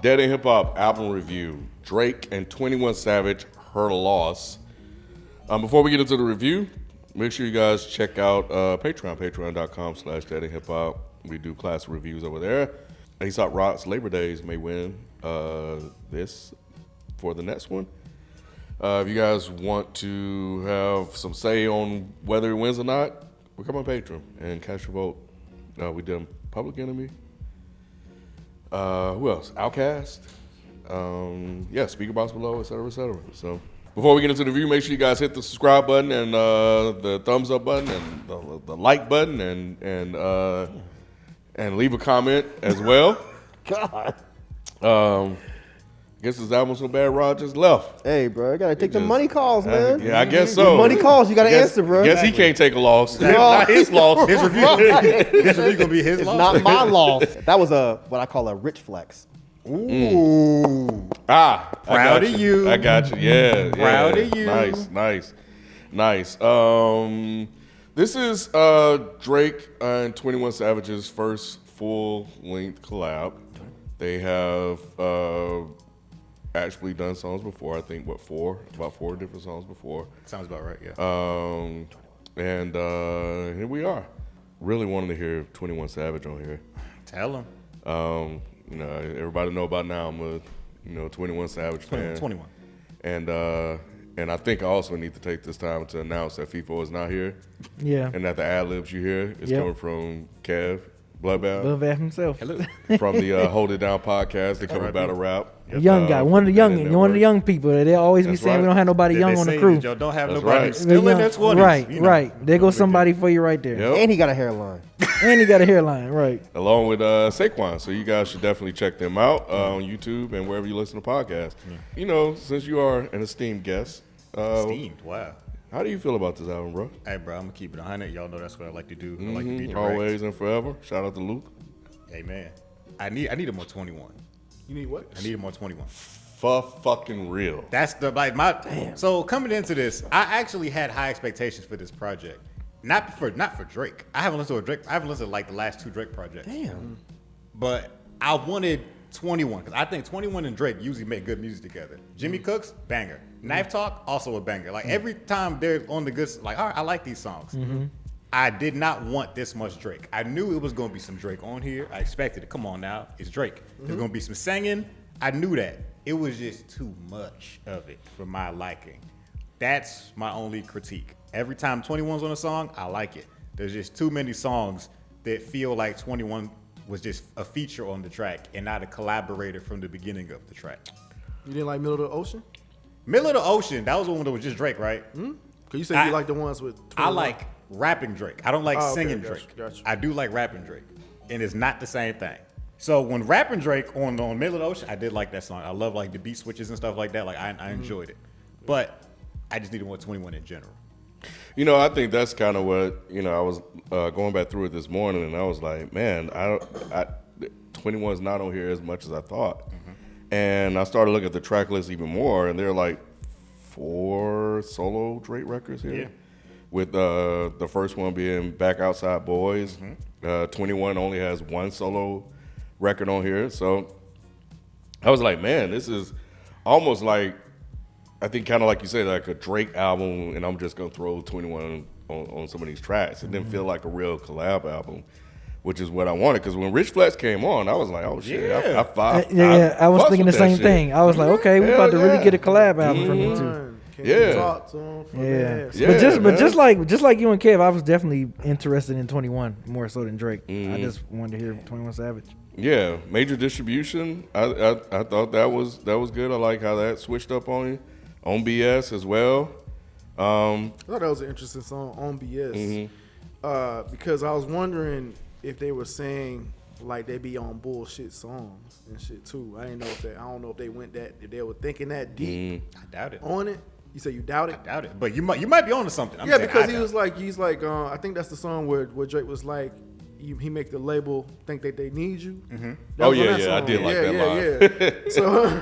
Dead End Hip Hop album review. Drake and 21 Savage, Her Loss. Before we get into the review, make sure you guys check out patreon.com/deadendhiphop. We do class reviews over there. A$AP Rock's Labor Days may win this for the next one. If you guys want to have some say on whether it wins or not, become on Patreon and cast your vote. We did Public Enemy. Who else? Outkast. Speaker Box Below, etc., etc. So before we get into the review, make sure you guys hit the subscribe button and the thumbs up button and the like button and leave a comment as well. God. Guess this album's so bad, Rod just left. Hey, bro, I gotta take the money calls, man. Yeah, I guess so. The money calls, you gotta answer, bro. Guess he can't take a loss. No. Not his loss. His review gonna be his It's loss. not my loss. That was what I call a rich flex. Ooh. Proud of you. I got you. Yeah. Proud of you. Nice. This is Drake and 21 Savage's first full-length collab. They have actually done songs before. I think about four different songs before. Sounds about right. Yeah. And here we are. Really wanted to hear 21 Savage on here. Tell him. Everybody know about now. I'm a 21 Savage fan. 21. And I think I also need to take this time to announce that Feefo is not here. Yeah. And that the ad-libs you hear is coming from Kev, Bloodbath. Bloodbath himself. Hello. From the Hold It Down podcast. They cover battle rap. Young guy, one of the young people. They always be saying we don't have nobody young on the crew. Y'all don't have That's nobody right. still in their 20s. Right. There goes somebody for you right there. Yep. And he got a hairline. Right. Along with Saquon. So you guys should definitely check them out on YouTube and wherever you listen to podcasts. Since you are an esteemed guest. Esteemed, wow. How do you feel about this album, bro? Hey, bro, I'm going to keep it 100. Y'all know that's what I like to do. I like to be direct. Always and forever. Shout out to Luke. Hey, man. I need a more 21. You need what? I need a more 21. Fucking real. That's So coming into this, I actually had high expectations for this project. Not for Drake. I haven't listened to Drake. I haven't listened to like the last two Drake projects. Damn. But I wanted 21 because I think 21 and Drake usually make good music together. Jimmy Cooks, banger. Knife Talk, also a banger. Like every time they're on the good, like all right, I like these songs. I did not want this much Drake. I knew it was going to be some Drake on here. I expected it. Come on now, it's Drake. There's going to be some singing. I knew that. It was just too much of it for my liking. That's my only critique. Every time 21's on a song, I like it. There's just too many songs that feel like 21 was just a feature on the track and not a collaborator from the beginning of the track. You didn't like Middle of the Ocean? Middle of the Ocean, that was the one that was just Drake, right? Because you said you like the ones with 21. I like rapping Drake. I don't like singing gotcha, Drake. gotcha. I do like rapping Drake. And it's not the same thing. So when rapping Drake on Middle of the Ocean, I did like that song. I love like the beat switches and stuff like that. Like I enjoyed it. But I just needed more 21 in general. I think that's kind of what, I was going back through it this morning and I was like, man, 21's not on here as much as I thought. And I started looking at the track list even more and there are like 4 solo Drake records here. Yeah. With the first one being Back Outside Boys. 21 only has 1 solo record on here. So I was like, man, this is almost like, I think kind of like you said, like a Drake album, and I'm just going to throw 21 on some of these tracks. It didn't feel like a real collab album, which is what I wanted. Because when Rich Flex came on, I was like, oh, shit. Yeah. I was thinking the same thing. I was like, okay, we about to really get a collab album from you two. Can you talk to him for that? But just like you and Kev, I was definitely interested in 21 more so than Drake. I just wanted to hear 21 Savage. Yeah, major distribution. I thought that was good. I like how that switched up on you. On BS as well. I thought that was an interesting song, On BS. Because I was wondering if they were saying like they be on bullshit songs and shit too. I don't know if they went if they were thinking that deep. I doubt it. On it. You say you doubt it? I doubt it. But you might be on to something. Because he's like, I think that's the song where Drake was like, he make the label think that they need you. Oh yeah, I did like that line.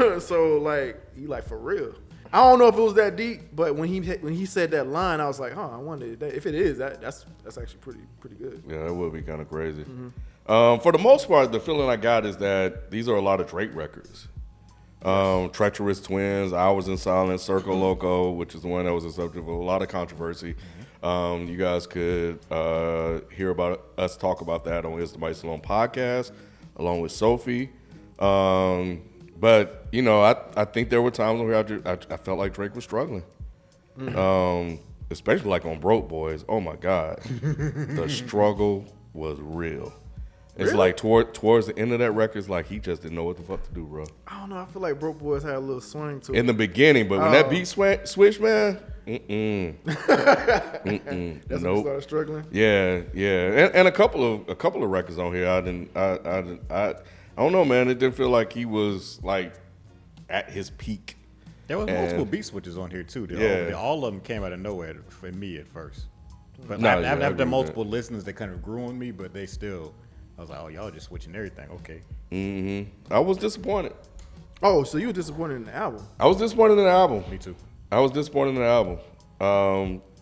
Yeah. So like, you like for real. I don't know if it was that deep, but when he said that line, I was like, I wonder if it is. That's actually pretty good. Yeah, that would be kind of crazy. For the most part, the feeling I got is that these are a lot of Drake records. Treacherous Twins, Hours in Silence, Circle Loco, which is the one that was a subject of a lot of controversy. You guys could hear about us talk about that on Is the Mic Still On podcast, along with Sophie. But, you know, I think there were times where I felt like Drake was struggling. Especially like on Broke Boys. Oh, my God. The struggle was real. It's like towards the end of that record, it's like he just didn't know what the fuck to do, bro. I don't know. I feel like Broke Boys had a little swing to it. In the beginning, but when that beat switched, man, That's when you started struggling. Yeah, and a couple of records on here, I don't know, man. It didn't feel like he was like at his peak. There was multiple beat switches on here too. All of them came out of nowhere for me at first. But after multiple listens, they kind of grew on me. But they still, I was like, oh, y'all just switching everything. Okay. I was disappointed. Oh, so you were disappointed in the album? I was disappointed in the album. Me too. I was disappointed in the album.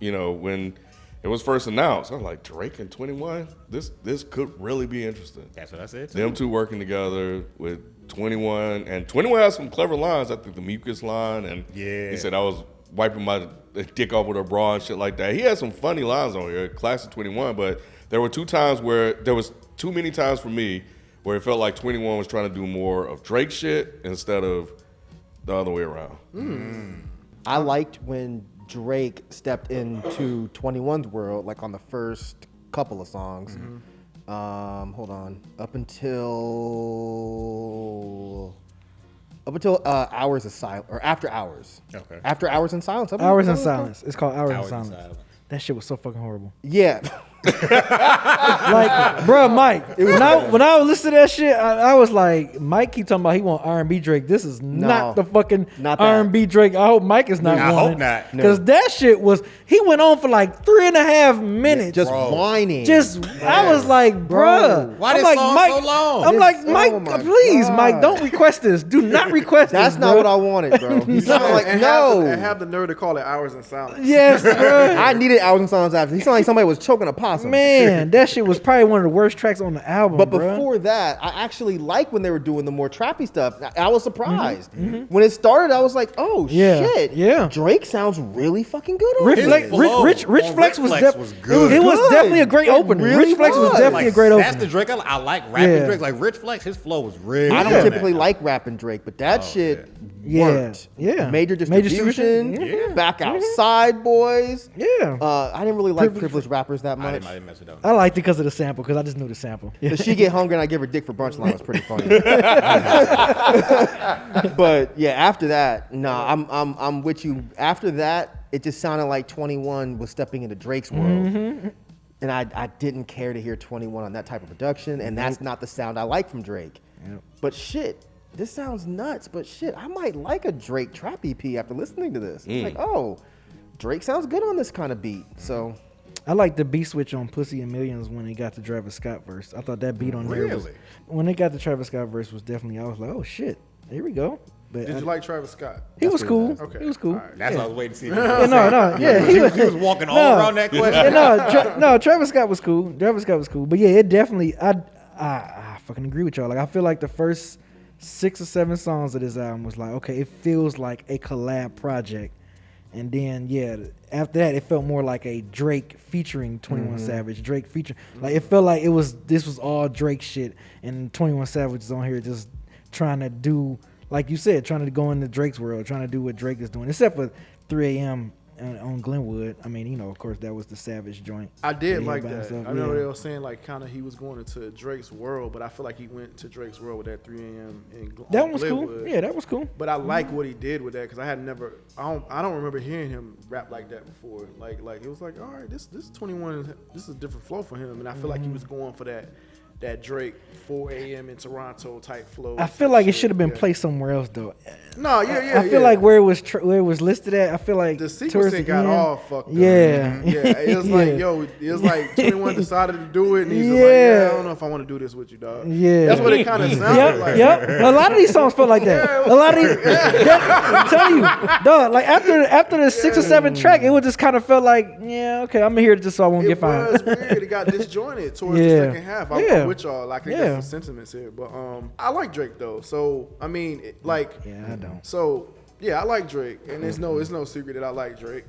You know, when it was first announced, I was like, Drake and 21, this could really be interesting. That's what I said too. Them two working together with 21, and 21 has some clever lines. I think the mucus line, and he said I was wiping my dick off with her bra and shit like that. He had some funny lines on here, classic 21, but there were too many times for me where it felt like 21 was trying to do more of Drake shit instead of the other way around. I liked when Drake stepped into 21's world, like on the first couple of songs. Hold on. Up until Hours of Silence, or After Hours. Okay. After Hours in Silence. Hours in Silence. It's called Hours in Silence. That shit was so fucking horrible. Yeah. Like, bro, Myke. When I was listening to that shit, I was like, Myke keep talking about he want R&B Drake. This is not the fucking R&B Drake. I hope Myke is not. I hope not. Because that shit was. He went on for like 3.5 minutes, just whining. I was like, bro, why this song so long? I'm like, Myke, please, Myke, don't request this. Do not request this. That's not what I wanted, bro. He sounded like and have the nerve to call it Hours in Silence. Yes, bro. I needed Hours in Silence after. He sounded like somebody was choking a possum. Man, that shit was probably one of the worst tracks on the album. But before that, I actually liked when they were doing the more trappy stuff. I was surprised. When it started, I was like, oh, shit. Yeah. Drake sounds really fucking good on this. Rich Flex was good. It was definitely a great opener. Really Rich Flex was definitely a great opener. That's the Drake I like rapping Drake. Like Rich Flex, his flow was really I don't typically like rapping Drake, but that shit worked. Yeah. Major distribution. Back Outside Boys. Yeah. I didn't really like privileged rappers that much. I didn't mess it up. I liked it because of the sample, because I just knew the sample. The She Get Hungry and I Give Her Dick for Brunch line was pretty funny. But yeah, after that, I'm with you. After that, it just sounded like 21 was stepping into Drake's world. And I didn't care to hear 21 on that type of production, and that's not the sound I like from Drake. But shit, this sounds nuts, but shit, I might like a Drake trap EP after listening to this. It's like, oh, Drake sounds good on this kind of beat. So I like the beat switch on Pussy and Millions when they got the Travis Scott verse. I thought that beat on there was, when they got the Travis Scott verse was definitely, I was like, oh shit, here we go. But Did you like Travis Scott? He was cool. Nice. Okay. He was cool. Right. That's what I was waiting to see. He was walking all around that question. Travis Scott was cool. But yeah, it definitely, I fucking agree with y'all. Like, I feel like the first 6 or 7 songs of this album was like, okay, it feels like a collab project. And then, after that, it felt more like a Drake featuring 21 Savage. Drake featuring, like, it felt like this was all Drake shit. And 21 Savage is on here just trying to do, like you said, trying to go into Drake's world, trying to do what Drake is doing. Except for 3 a.m. on Glenwood. I mean, of course, that was the Savage joint. I did like that. I know they were saying, like, kind of he was going into Drake's world, but I feel like he went to Drake's world with that 3 a.m. in Glenwood. That was cool. Yeah, that was cool. But I like what he did with that because I don't remember hearing him rap like that before. Like it was like, all right, this 21, this is a different flow for him, and I feel like he was going for that that Drake 4 a.m. in Toronto type flow. I feel like it should have been placed somewhere else though. No, yeah. I feel like where it was listed at. I feel like the towards sequencing the got end, all fucked up. Yeah, Yeah, it was like, it was like 21 decided to do it, and he's like, yeah, I don't know if I want to do this with you, dog. Yeah, that's what it kind of sounded like. Yep. A lot of these songs felt like that. A lot of these, I'm telling you, dog. Like after the 6 or 7 track, it would just kind of felt like, yeah, okay, I'm here just so I won't get fined. It was weird. It got disjointed towards the second half. I'm with y'all. Like, I think that's some sentiments here, but I like Drake though. So I mean, I don't. So. Yeah, I like Drake, and it's no secret that I like Drake.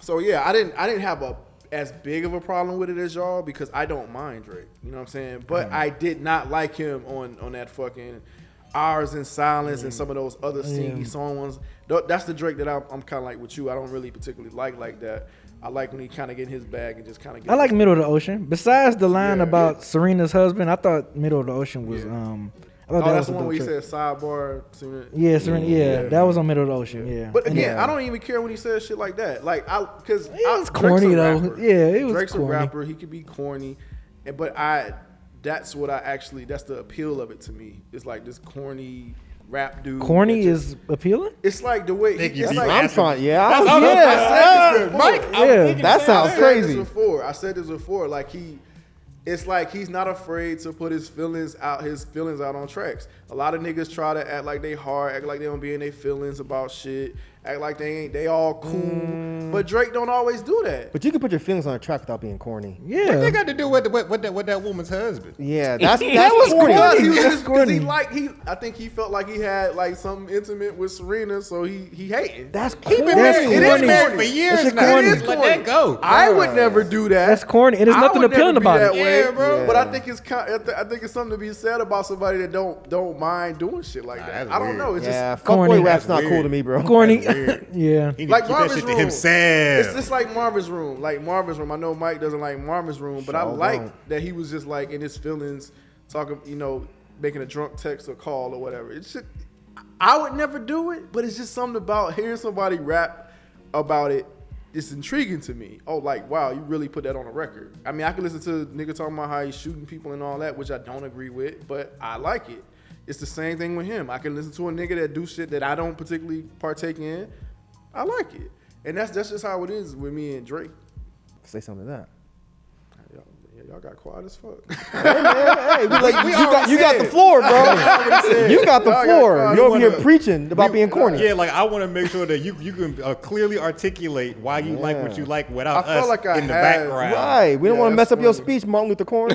So yeah, I didn't have as big of a problem with it as y'all because I don't mind Drake. You know what I'm saying? But I did not like him on that fucking Hours in Silence and some of those other singy songs. That's the Drake that I'm kind of like with you. I don't really particularly like that. I like when he kind of get in his bag and just kind of. I like Middle of the Ocean. Besides the line about Serena's husband, I thought Middle of the Ocean was. That's the one where he said sidebar. Serena, that was on Middle of the Ocean. Yeah, but again, I don't even care when he says shit like that. Like, because it's corny though. Yeah, it was. Drake's corny. a rapper. He could be corny, but that's the appeal of it to me. It's like this corny rap dude. Corny is appealing. It's like the way I'm trying. Yeah, Myke. That sounds crazy. I said this before. Like it's like he's not afraid to put his feelings out on tracks. A lot of niggas try to act like they hard, act like they don't be in their feelings about shit, act like they all cool. But Drake don't always do that. But you can put your feelings on a track without being corny. Yeah. What they got to do with that woman's husband? Yeah, that was corny. He was just corny. I think he felt like he had like something intimate with Serena, so he hated. That's corny. It is corny for years now. Let that go. I would never do that. That's corny. There's nothing appealing about it. Yeah, bro. Yeah. But I think it's something to be said about somebody that don't mind doing shit like that. I don't know. It's just corny. Rap's not cool to me, bro. Corny. Yeah. He like Marvin's Room. Himself. It's just like Marvin's Room. Like Marvin's Room. I know Myke doesn't like Marvin's Room, but I like that he was just like in his feelings, talking, making a drunk text or call or whatever. It's just, I would never do it, but it's just something about hearing somebody rap about it. It's intriguing to me. Oh, like, wow, you really put that on a record. I mean, I can listen to a nigga talking about how he's shooting people and all that, which I don't agree with, but I like it. It's the same thing with him. I can listen to a nigga that do shit that I don't particularly partake in. I like it. And that's just how it is with me and Drake. Say something to that. Y'all got quiet as fuck. Hey, you got the floor, bro. You got the floor. You're over here preaching about being corny. Yeah, like I want to make sure that you can clearly articulate why you like what you like without us like in the background. Right. We don't want to mess up your speech, Martin Luther King.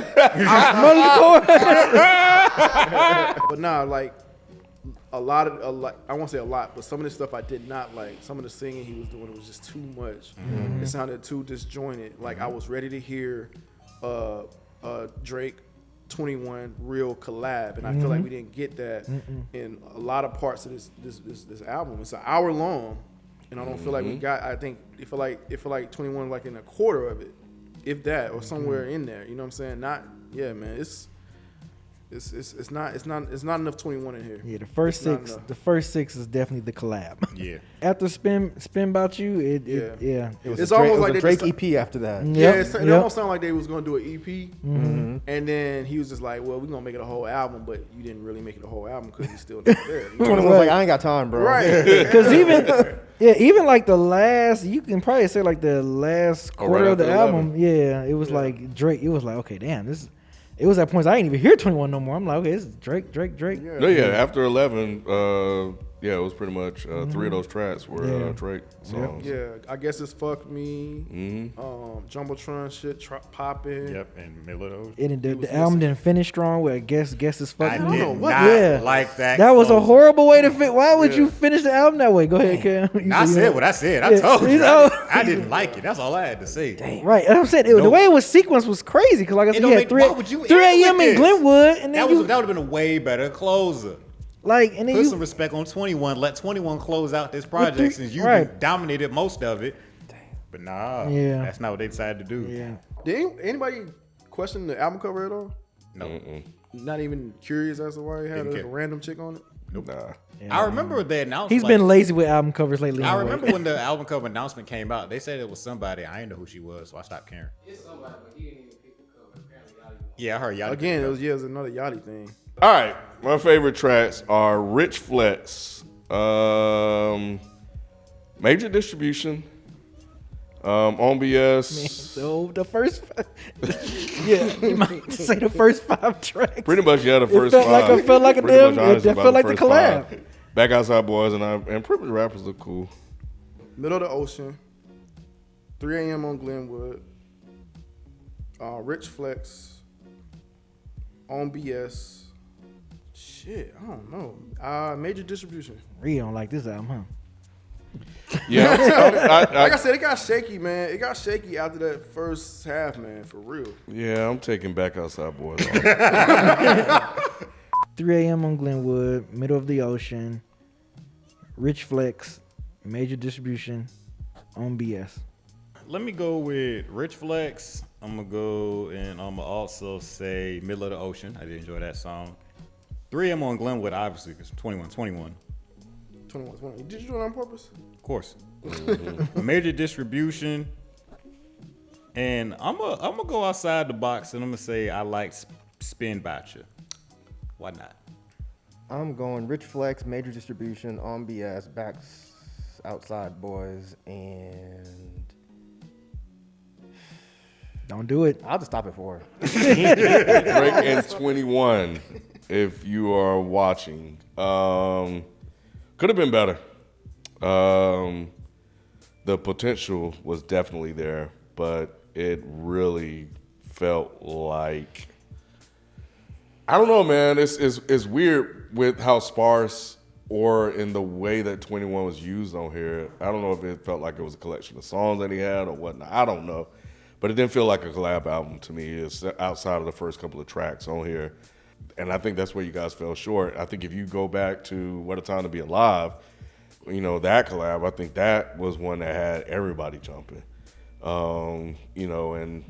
But nah, like a lot, I won't say a lot, but some of the stuff I did not like. Some of the singing he was doing was just too much. It sounded too disjointed. Like I was ready to hear Drake 21 real collab, and I feel like we didn't get that in a lot of parts of this album. It's an hour long, and I don't feel like we got. I think it feel like 21 like in a quarter of it, if that, or somewhere in there. You know what I'm saying? Man. It's not enough 21 in here. Yeah, the first six is definitely the collab. Yeah. After Spin About You, It's almost like a Drake EP after that. It almost sounded like they was gonna do an EP, and then he was just like, "Well, we're gonna make it a whole album," but you didn't really make it a whole album because he's still not there. 21 was like, "I ain't got time, bro." Right? Because even like the last, you can probably say like the last quarter of the album, it was like Drake. It was like, okay, damn, this. It was at points I ain't even hear 21 no more. I'm like, okay, this is Drake. After 11, it was pretty much 3 of those tracks were Drake songs. Yeah, I guess it's Fuck Me, Jumbotron shit popping. Yep, and middle of those. And the album didn't finish strong with Guess is Fuck Me. I did not like that. That was a horrible way to fit. Why would you finish the album that way? Go ahead, Cam. I said what I said. I told you. I didn't like it. That's all I had to say. Dang. Right, and I'm saying the way it was sequenced was crazy because like I said, you had 3 a.m. in Glenwood, and then that would have been a way better closer. Like, and then put some respect on 21. Let 21 close out this project since you dominated most of it. Damn. But that's not what they decided to do. Yeah. Did anybody question the album cover at all? No. Not even curious as to why he had a random chick on it? Nope. Nah. Yeah. I remember the announcement. He's been lazy with album covers lately. I remember when the album cover announcement came out. They said it was somebody. I didn't know who she was, so I stopped caring. It's somebody, but he didn't even pick the cover. Apparently, Yeah, I heard Yachty. Again, it was another Yachty thing. All right, my favorite tracks are Rich Flex, Major Distribution, on BS. So the first, yeah, you might say the first 5 tracks. Pretty much, yeah, the first felt five. like it felt like a Pretty damn. much, honestly, It about felt like the first collab. 5. Back Outside Boys and Privilege Rappers look cool. Middle of the Ocean, 3 a.m. on Glenwood, Rich Flex, on BS. Shit, I don't know. Major Distribution. Really don't like this album, huh? Yeah, Like I said, it got shaky, man. It got shaky after that first half, man, for real. yeah, I'm taking Back Outside Boys. off. 3 a.m. on Glenwood, Middle of the Ocean, Rich Flex, Major Distribution, on BS. Let me go with Rich Flex. I'm gonna go and I'm gonna also say Middle of the Ocean. I did enjoy that song. 3M on Glenwood, obviously, because 21. 21. Did you do it on purpose? Of course. Major Distribution. And I'm gonna go outside the box and I'm gonna say I like Spin Batcha. Why not? I'm going Rich Flex, Major Distribution, on BS, Backs Outside Boys, and Don't do it. I'll just stop at 4. Drake and 21, if you are watching. Could have been better. The potential was definitely there, but it really felt like, I don't know, man. It's weird with how sparse or in the way that 21 was used on here. I don't know if it felt like it was a collection of songs that he had or whatnot. I don't know. But it didn't feel like a collab album to me. It's outside of the first couple of tracks on here. And I think that's where you guys fell short. I think if you go back to What a Time to Be Alive, that collab, I think that was one that had everybody jumping. And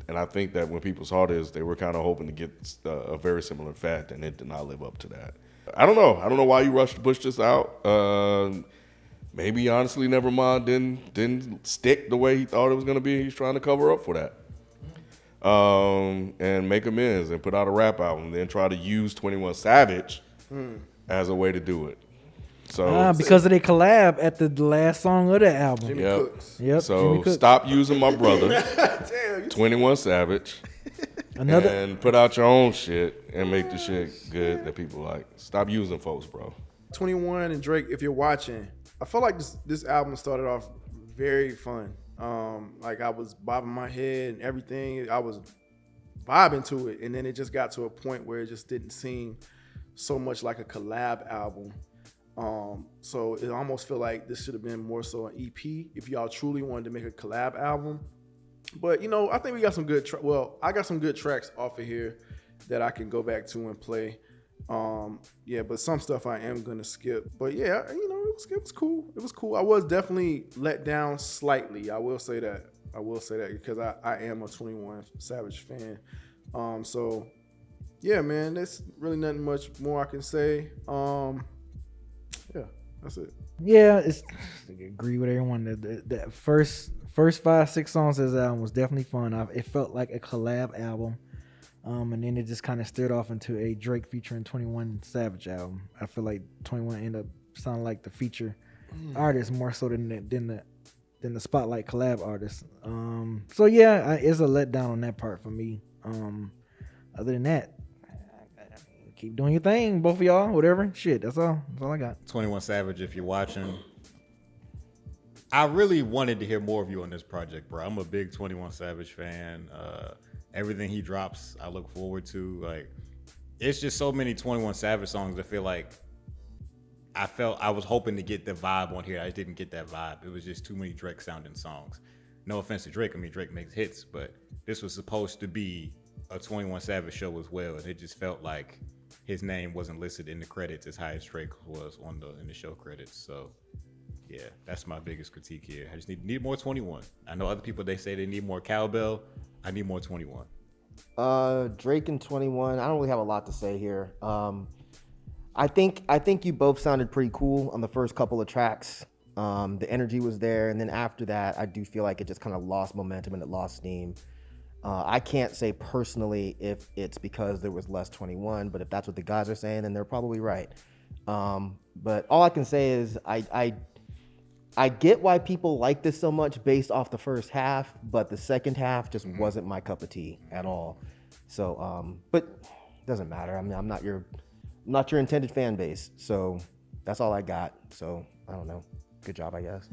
I think that when people saw this, they were kind of hoping to get a very similar effect, and it did not live up to that. I don't know. I don't know why you rushed to push this out. Maybe honestly, Nevermind didn't stick the way he thought it was going to be. He's trying to cover up for that. And make amends and put out a rap album, then try to use 21 Savage as a way to do it. So Because of their collab at the last song of the album. Jimmy Yep. Cooks. Yep. So Jimmy Cook. stop using my brother, Damn, 21 Savage, Another. and put out your own shit and make the shit good that people like. Stop using folks, bro. 21 and Drake, if you're watching, I feel like this album started off very fun. Like I was bobbing my head and everything. I was vibing to it, and then it just got to a point where it just didn't seem so much like a collab album. So it almost feel like this should have been more so an EP if y'all truly wanted to make a collab album. But I think we got some good. I got some good tracks off of here that I can go back to and play. But some stuff I am gonna skip. But yeah, it was cool. It was cool. I was definitely let down slightly. I will say that because I am a 21 Savage fan. So yeah, man, there's really nothing much more I can say. Yeah, that's it. Yeah, I agree with everyone. The first 5-6 songs of this album was definitely fun. It felt like a collab album. And then it just kind of steered off into a Drake featuring 21 Savage album. I feel like 21 ended up sounding like the feature artist more so than the spotlight collab artist. So yeah, it's a letdown on that part for me. Other than that, keep doing your thing, both of y'all. Whatever, shit. That's all I got. 21 Savage, if you're watching. I really wanted to hear more of you on this project, bro. I'm a big 21 Savage fan. Everything he drops, I look forward to. Like, it's just so many 21 Savage songs. I feel like I was hoping to get the vibe on here. I didn't get that vibe. It was just too many Drake sounding songs. No offense to Drake. I mean, Drake makes hits, but this was supposed to be a 21 Savage show as well, and it just felt like his name wasn't listed in the credits as high as Drake was in the show credits. So yeah, that's my biggest critique here. I just need more 21. I know other people, they say they need more cowbell. I need more 21. Drake and 21. I don't really have a lot to say here. I think you both sounded pretty cool on the first couple of tracks. The energy was there, and then after that, I do feel like it just kind of lost momentum and it lost steam. I can't say personally if it's because there was less 21, but if that's what the guys are saying, then they're probably right. But all I can say is I get why people like this so much based off the first half, but the second half just wasn't my cup of tea at all. So, but it doesn't matter. I mean, I'm not your intended fan base. So that's all I got. So I don't know. Good job, I guess.